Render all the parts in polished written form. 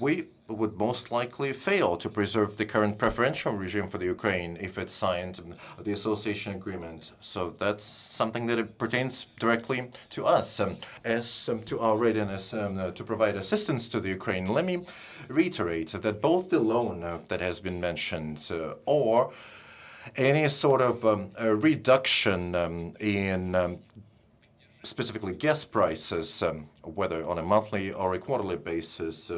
we would most likely fail to preserve the current preferential regime for the Ukraine if it signed the association agreement. So that's something that it pertains directly to us. As to our readiness to provide assistance to the Ukraine, let me reiterate that both the loan that has been mentioned or any sort of a reduction in specifically gas prices, whether on a monthly or a quarterly basis,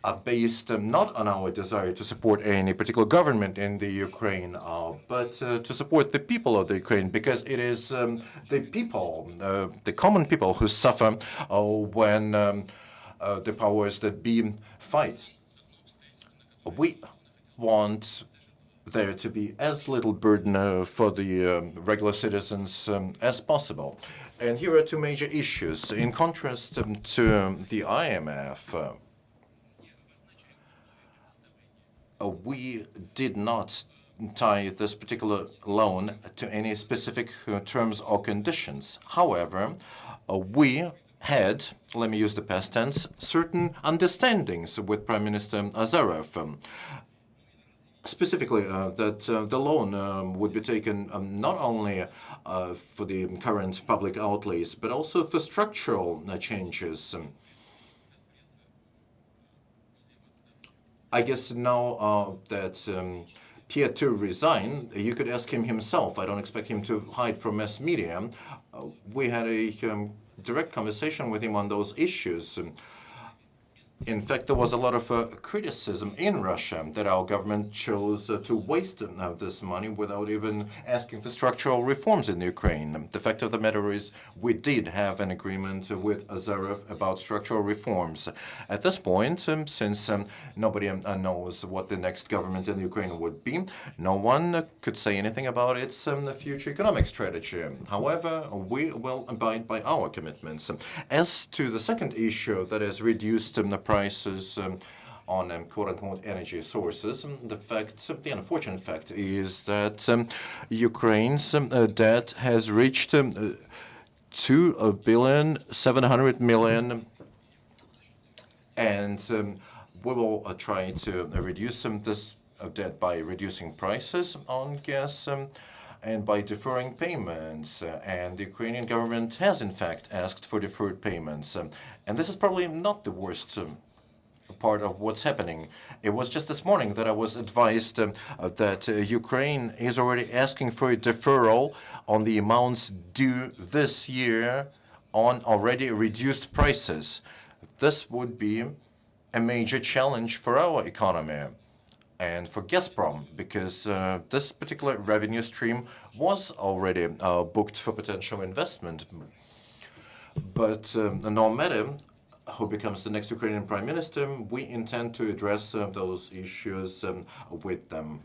are based not on our desire to support any particular government in the Ukraine, but to support the people of the Ukraine, because it is the people, the common people, who suffer when the powers that be fight. We want there to be as little burden for the regular citizens as possible. And here are two major issues. In contrast to the IMF, we did not tie this particular loan to any specific terms or conditions. However, we had, let me use the past tense, certain understandings with Prime Minister Azarov. Specifically, that the loan would be taken not only for the current public outlays, but also for structural changes. I guess now that Tier 2 resigned, you could ask him himself. I don't expect him to hide from mass media. We had a direct conversation with him on those issues. In fact, there was a lot of criticism in Russia that our government chose to waste this money without even asking for structural reforms in Ukraine. The fact of the matter is we did have an agreement with Azarov about structural reforms. At this point, since nobody knows what the next government in Ukraine would be, no one could say anything about its future economic strategy. However, we will abide by our commitments. As to the second issue, that is reduced the prices on quote-unquote energy sources, the unfortunate fact is that Ukraine's debt has reached 2.7 billion, and we will try to reduce this debt by reducing prices on gas and by deferring payments. And the Ukrainian government has, in fact, asked for deferred payments. And this is probably not the worst part of what's happening. It was just this morning that I was advised that Ukraine is already asking for a deferral on the amounts due this year on already reduced prices. This would be a major challenge for our economy and for Gazprom, because this particular revenue stream was already booked for potential investment. But no matter who becomes the next Ukrainian Prime Minister, we intend to address those issues with them.